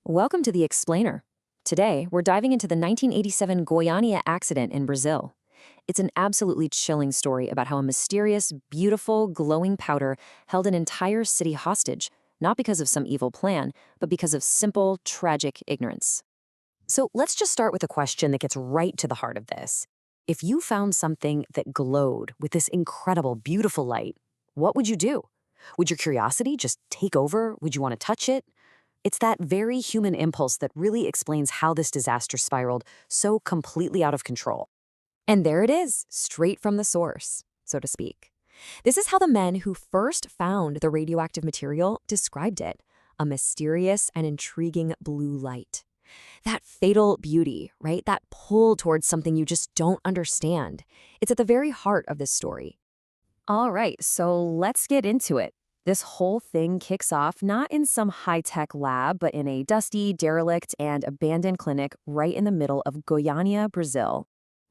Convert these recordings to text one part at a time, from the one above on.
Welcome to The Explainer. Today, we're diving into the 1987 Goiânia accident in Brazil. It's an absolutely chilling story about how a mysterious, beautiful, glowing powder held an entire city hostage, not because of some evil plan, but because of simple, tragic ignorance. So let's just start with a question that gets right to the heart of this. If you found something that glowed with this incredible, beautiful light, what would you do? Would your curiosity just take over? Would you want to touch it? It's that very human impulse that really explains how this disaster spiraled so completely out of control. And there it is, straight from the source, so to speak. This is how the men who first found the radioactive material described it: a mysterious and intriguing blue light. That fatal beauty, right? That pull towards something you just don't understand. It's at the very heart of this story. All right, so let's get into it. This whole thing kicks off not in some high-tech lab, but in a dusty, derelict, and abandoned clinic right in the middle of Goiânia, Brazil.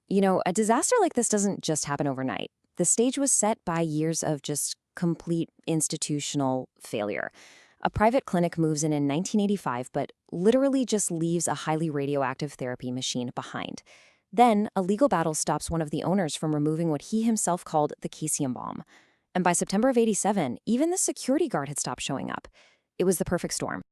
You know, a disaster like this doesn't just happen overnight. The stage was set by years of just complete institutional failure. A private clinic moves in 1985, but literally just leaves a highly radioactive therapy machine behind. Then, a legal battle stops one of the owners from removing what he himself called the caesium bomb. And by September of '87, even the security guard had stopped showing up. It was the perfect storm.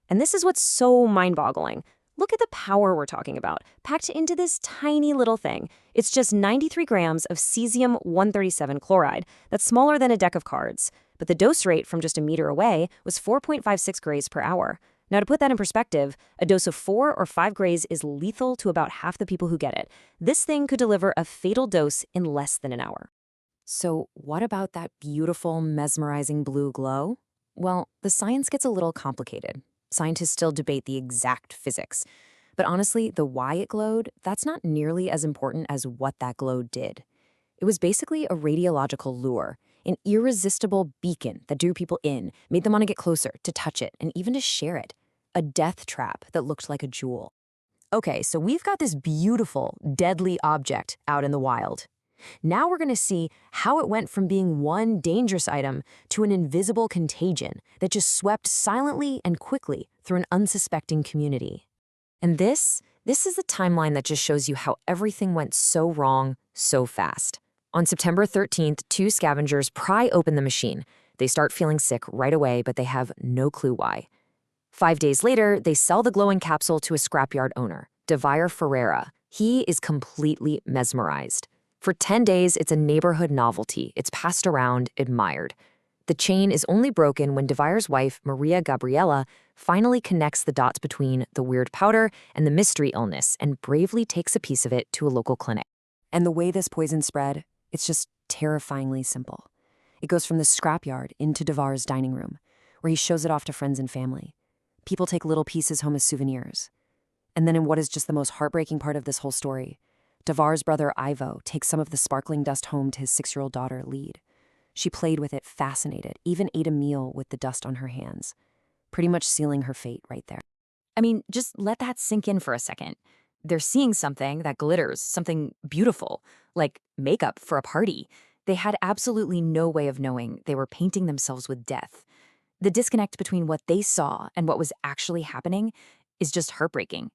And this is what's so mind-boggling. Look at the power we're talking about, packed into this tiny little thing. It's just 93 grams of cesium-137 chloride. That's smaller than a deck of cards. But the dose rate from just a meter away was 4.56 grays per hour. Now, to put that in perspective, a dose of 4 or 5 grays is lethal to about half the people who get it. This thing could deliver a fatal dose in less than an hour. So what about that beautiful, mesmerizing blue glow? Well, the science gets a little complicated. Scientists still debate the exact physics. But honestly, the why it glowed, that's not nearly as important as what that glow did. It was basically a radiological lure, an irresistible beacon that drew people in, made them want to get closer, to touch it, and even to share it. A death trap that looked like a jewel. Okay, so we've got this beautiful, deadly object out in the wild. Now we're going to see how it went from being one dangerous item to an invisible contagion that just swept silently and quickly through an unsuspecting community. And this is the timeline that just shows you how everything went so wrong so fast. On September 13th, two scavengers pry open the machine. They start feeling sick right away, but they have no clue why. 5 days later, they sell the glowing capsule to a scrapyard owner, Devire Ferreira. He is completely mesmerized. For 10 days, it's a neighborhood novelty. It's passed around, admired. The chain is only broken when Devire's wife, Maria Gabriela, finally connects the dots between the weird powder and the mystery illness and bravely takes a piece of it to a local clinic. And the way this poison spread, it's just terrifyingly simple. It goes from the scrapyard into Devire's dining room, where he shows it off to friends and family. People take little pieces home as souvenirs. And then in what is just the most heartbreaking part of this whole story, Devire's brother Ivo takes some of the sparkling dust home to his 6-year-old daughter, Lead. She played with it, fascinated, even ate a meal with the dust on her hands, pretty much sealing her fate right there. I mean, just let that sink in for a second. They're seeing something that glitters, something beautiful, like makeup for a party. They had absolutely no way of knowing they were painting themselves with death. The disconnect between what they saw and what was actually happening is just heartbreaking.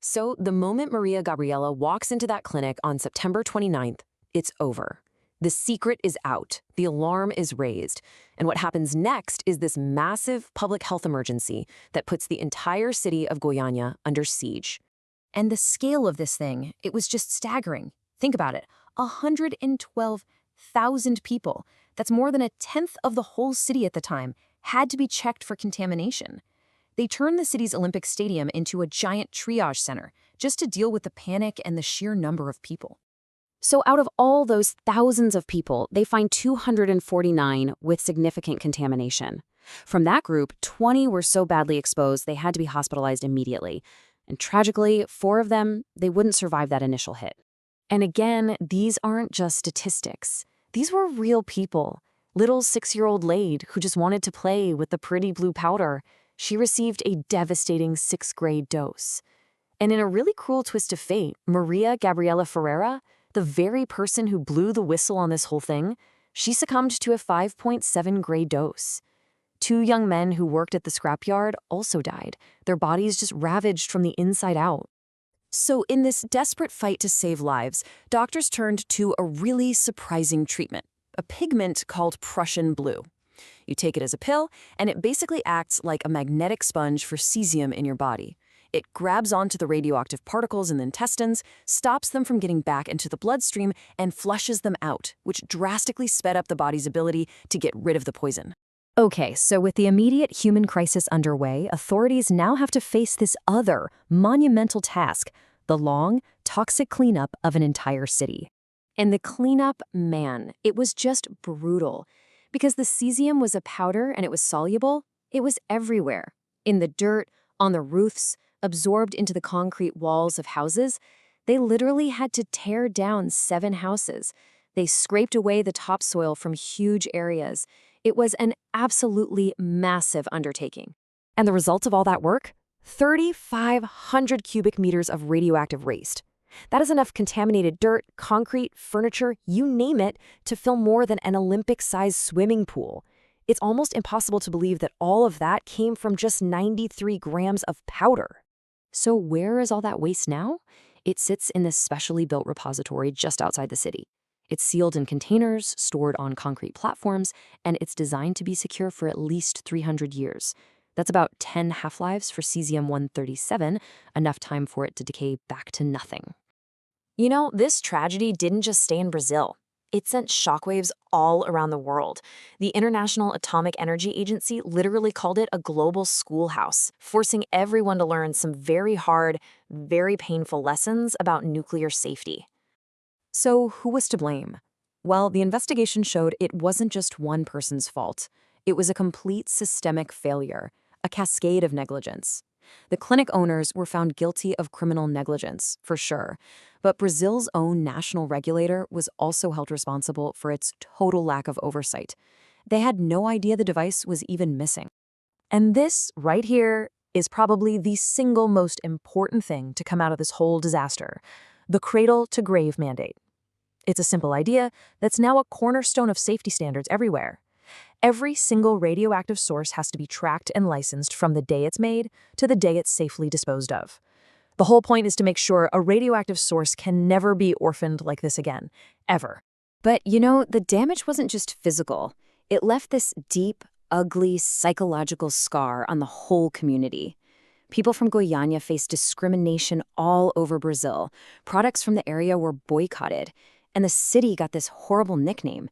So the moment Maria Gabriela walks into that clinic on September 29th, it's over. The secret is out, the alarm is raised, and what happens next is this massive public health emergency that puts the entire city of Goiânia under siege. And the scale of this thing, it was just staggering. Think about it, 112,000 people, that's more than a tenth of the whole city at the time, had to be checked for contamination. They turned the city's Olympic Stadium into a giant triage center just to deal with the panic and the sheer number of people. So out of all those thousands of people, they find 249 with significant contamination. From that group, 20 were so badly exposed they had to be hospitalized immediately. And tragically, 4 of them, they wouldn't survive that initial hit. And again, these aren't just statistics. These were real people. Little 6-year-old Lade, who just wanted to play with the pretty blue powder. She received a devastating 6th-grade dose. And in a really cruel twist of fate, Maria Gabriela Ferreira, the very person who blew the whistle on this whole thing, she succumbed to a 5.7 grade dose. 2 young men who worked at the scrapyard also died, their bodies just ravaged from the inside out. So in this desperate fight to save lives, doctors turned to a really surprising treatment, a pigment called Prussian blue. You take it as a pill, and it basically acts like a magnetic sponge for cesium in your body. It grabs onto the radioactive particles in the intestines, stops them from getting back into the bloodstream, and flushes them out, which drastically sped up the body's ability to get rid of the poison. Okay, so with the immediate human crisis underway, authorities now have to face this other, monumental task, the long, toxic cleanup of an entire city. And the cleanup, man, it was just brutal. Because the cesium was a powder and it was soluble, it was everywhere. In the dirt, on the roofs, absorbed into the concrete walls of houses. They literally had to tear down 7 houses. They scraped away the topsoil from huge areas. It was an absolutely massive undertaking. And the result of all that work? 3,500 cubic meters of radioactive waste. That is enough contaminated dirt, concrete, furniture, you name it, to fill more than an Olympic-sized swimming pool. It's almost impossible to believe that all of that came from just 93 grams of powder. So where is all that waste now? It sits in this specially built repository just outside the city. It's sealed in containers, stored on concrete platforms, and it's designed to be secure for at least 300 years. That's about 10 half-lives for cesium-137, enough time for it to decay back to nothing. You know, this tragedy didn't just stay in Brazil. It sent shockwaves all around the world. The International Atomic Energy Agency literally called it a global schoolhouse, forcing everyone to learn some very hard, very painful lessons about nuclear safety. So who was to blame? Well, the investigation showed it wasn't just one person's fault. It was a complete systemic failure, a cascade of negligence. The clinic owners were found guilty of criminal negligence, for sure, but Brazil's own national regulator was also held responsible for its total lack of oversight. They had no idea the device was even missing. And this, right here, is probably the single most important thing to come out of this whole disaster: the cradle-to-grave mandate. It's a simple idea that's now a cornerstone of safety standards everywhere. Every single radioactive source has to be tracked and licensed from the day it's made to the day it's safely disposed of. The whole point is to make sure a radioactive source can never be orphaned like this again, ever. But you know, the damage wasn't just physical. It left this deep, ugly, psychological scar on the whole community. People from Goiânia faced discrimination all over Brazil. Products from the area were boycotted, and the city got this horrible nickname,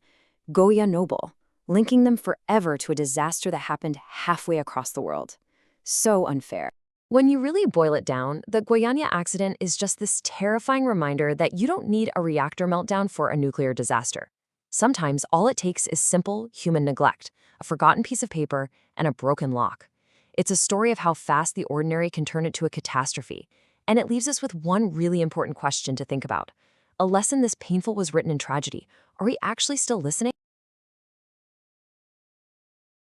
Goiânoble, linking them forever to a disaster that happened halfway across the world. So unfair. When you really boil it down, the Goiânia accident is just this terrifying reminder that you don't need a reactor meltdown for a nuclear disaster. Sometimes all it takes is simple human neglect, a forgotten piece of paper, and a broken lock. It's a story of how fast the ordinary can turn into a catastrophe, and it leaves us with one really important question to think about. A lesson this painful was written in tragedy. Are we actually still listening?